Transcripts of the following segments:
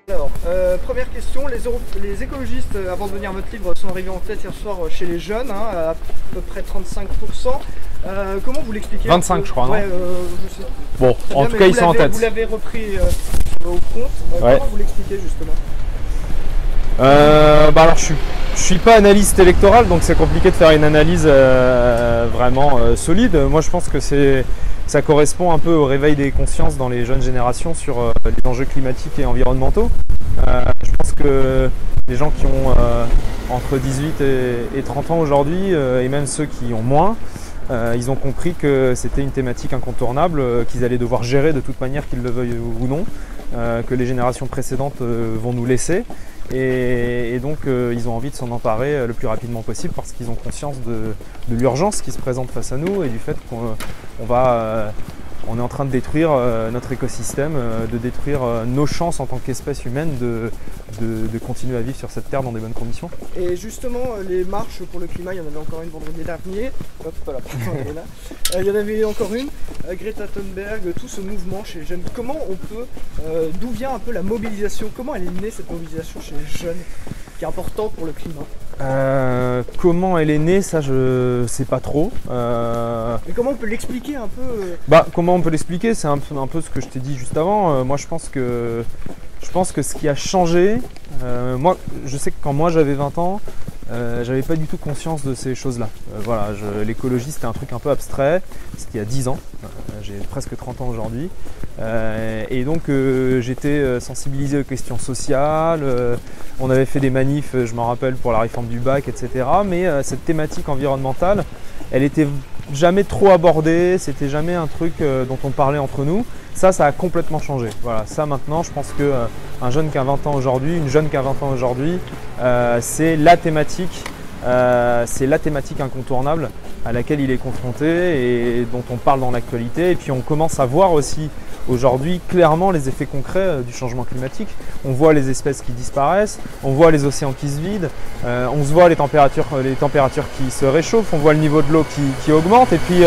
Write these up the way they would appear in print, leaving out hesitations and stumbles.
Alors, première question, les écologistes, avant de venir à votre livre, sont arrivés en tête hier soir chez les jeunes, hein, à peu près 35%. Comment vous l'expliquez? 25 je crois, non? Ouais, je sais. Bon, en tout cas ils sont en tête. Vous l'avez repris au compte. Ouais. Comment vous l'expliquez justement? Bah alors je suis pas analyste électoral, donc c'est compliqué de faire une analyse vraiment solide. Moi je pense que ça correspond un peu au réveil des consciences dans les jeunes générations sur les enjeux climatiques et environnementaux. Je pense que les gens qui ont entre 18 et 30 ans aujourd'hui, et même ceux qui ont moins, ils ont compris que c'était une thématique incontournable, qu'ils allaient devoir gérer de toute manière, qu'ils le veuillent ou non, que les générations précédentes vont nous laisser. Et donc ils ont envie de s'en emparer le plus rapidement possible parce qu'ils ont conscience de l'urgence qui se présente face à nous et du fait qu'on est en train de détruire notre écosystème, de détruire nos chances en tant qu'espèce humaine de continuer à vivre sur cette terre dans des bonnes conditions. Et justement, les marches pour le climat, il y en avait encore une vendredi dernier. Hop, voilà, elle est là. Il y en avait encore une. Greta Thunberg, tout ce mouvement chez les jeunes. Comment on peut, d'où vient un peu la mobilisation? Comment elle est née cette mobilisation chez les jeunes, qui est importante pour le climat? Comment elle est née, ça je sais pas trop. Mais comment on peut l'expliquer un peu? Bah, comment on peut l'expliquer? C'est un peu ce que je t'ai dit juste avant. Moi je pense que ce qui a changé, moi je sais que quand moi j'avais 20 ans, j'avais pas du tout conscience de ces choses-là. Voilà, l'écologie c'était un truc un peu abstrait, c'était il y a 10 ans, j'ai presque 30 ans aujourd'hui. Et donc j'étais sensibilisé aux questions sociales, on avait fait des manifs, je m'en rappelle, pour la réforme du bac, etc. Mais cette thématique environnementale, elle était jamais trop abordée, c'était jamais un truc dont on parlait entre nous. Ça a complètement changé. Voilà, ça maintenant, je pense qu'un jeune qui a 20 ans aujourd'hui, une jeune qui a 20 ans aujourd'hui, c'est la thématique incontournable à laquelle il est confronté et dont on parle dans l'actualité. Et puis on commence à voir aussi aujourd'hui clairement les effets concrets du changement climatique. On voit les espèces qui disparaissent, on voit les océans qui se vident, on se voit les températures qui se réchauffent, on voit le niveau de l'eau qui augmente. Et puis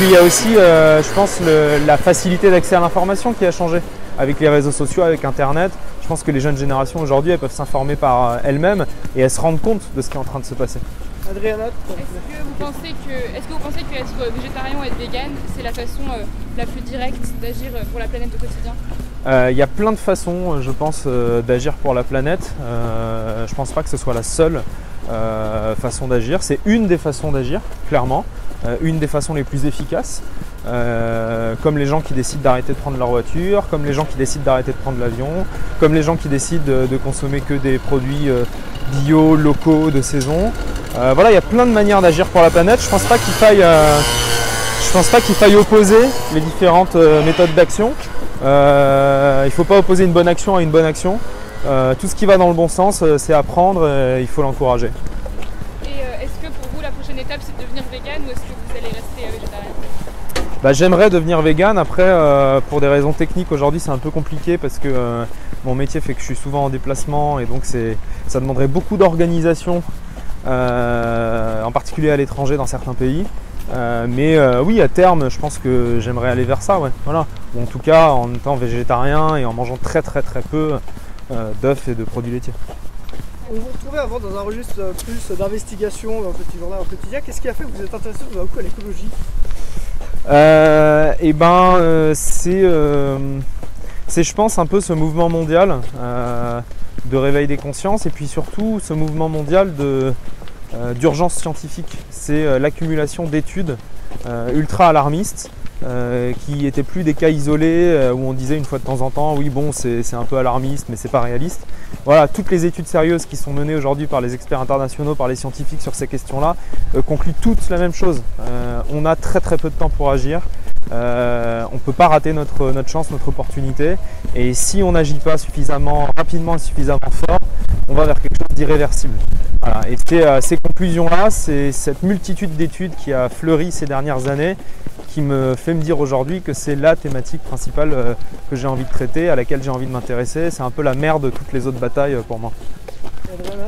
il y a aussi, je pense, la facilité d'accès à l'information qui a changé avec les réseaux sociaux, avec Internet. Je pense que les jeunes générations aujourd'hui, elles peuvent s'informer par elles-mêmes et elles se rendent compte de ce qui est en train de se passer. Adriana, est-ce que vous pensez que être végétarien ou être vegan, c'est la façon la plus directe d'agir pour la planète au quotidien? Il y a plein de façons, je pense, d'agir pour la planète. Je ne pense pas que ce soit la seule façon d'agir. C'est une des façons d'agir, clairement. Une des façons les plus efficaces. Comme les gens qui décident d'arrêter de prendre leur voiture, comme les gens qui décident d'arrêter de prendre l'avion, comme les gens qui décident de consommer que des produits bio, locaux, de saison. Voilà, il y a plein de manières d'agir pour la planète. Je pense pas qu'il faille opposer les différentes méthodes d'action. Il ne faut pas opposer une bonne action à une bonne action. Tout ce qui va dans le bon sens, c'est à prendre et il faut l'encourager. Et est-ce que pour vous la prochaine étape c'est de devenir vegan ou est-ce que vous allez rester végétarien? J'aimerais devenir vegan. Après, pour des raisons techniques, aujourd'hui c'est un peu compliqué parce que mon métier fait que je suis souvent en déplacement et donc ça demanderait beaucoup d'organisation, en particulier à l'étranger dans certains pays. Mais oui, à terme, je pense que j'aimerais aller vers ça, ouais. Voilà. Ou en tout cas, en étant végétarien et en mangeant très peu d'œufs et de produits laitiers. On vous retrouvait avant dans un registre plus d'investigation dans le petit journal, un quotidien. Qu'est-ce qui a fait que vous êtes intéressé tout d'un coup à l'écologie? C'est je pense un peu ce mouvement mondial de réveil des consciences et puis surtout ce mouvement mondial d'urgence scientifique. C'est l'accumulation d'études ultra alarmistes qui n'étaient plus des cas isolés où on disait une fois de temps en temps oui bon c'est un peu alarmiste mais c'est pas réaliste. Voilà, toutes les études sérieuses qui sont menées aujourd'hui par les experts internationaux, par les scientifiques sur ces questions-là concluent toutes la même chose. On a très peu de temps pour agir. On ne peut pas rater notre chance, notre opportunité. Et si on n'agit pas suffisamment rapidement et suffisamment fort, on va vers quelque chose d'irréversible. Voilà. Et c'est ces conclusions-là, c'est cette multitude d'études qui a fleuri ces dernières années qui me fait me dire aujourd'hui que c'est la thématique principale que j'ai envie de traiter, à laquelle j'ai envie de m'intéresser. C'est un peu la mère de toutes les autres batailles pour moi. Adrien,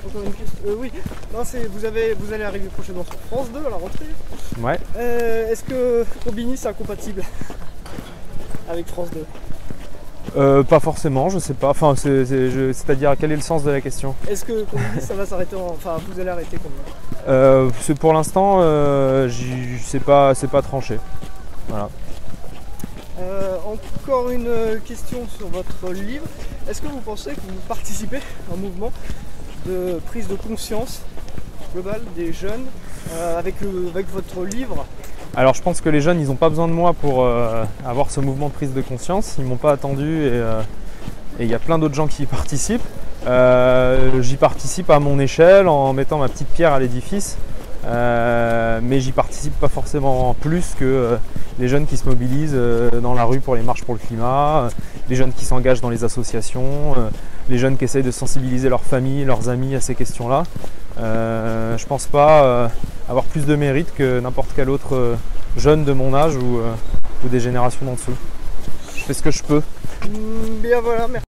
encore une question. Oui, non, vous allez arriver prochainement sur France 2 à la rentrée. Ouais. Est-ce que Combini c'est incompatible avec France 2? Pas forcément, je sais pas. Enfin, c'est-à-dire quel est le sens de la question? Est-ce que Combini ça va s'arrêter enfin vous allez arrêter Combini? C'est pour l'instant, c'est pas tranché. Voilà. Encore une question sur votre livre. Est-ce que vous pensez que vous participez à un mouvement de prise de conscience globale des jeunes avec votre livre? Alors je pense que les jeunes, ils n'ont pas besoin de moi pour avoir ce mouvement de prise de conscience. Ils ne m'ont pas attendu et il y a plein d'autres gens qui y participent. J'y participe à mon échelle en mettant ma petite pierre à l'édifice. Mais j'y participe pas forcément plus que les jeunes qui se mobilisent dans la rue pour les marches pour le climat, les jeunes qui s'engagent dans les associations, les jeunes qui essayent de sensibiliser leurs familles, leurs amis à ces questions-là. Je pense pas avoir plus de mérite que n'importe quel autre jeune de mon âge ou des générations d'en dessous. Je fais ce que je peux. Bien voilà, merci.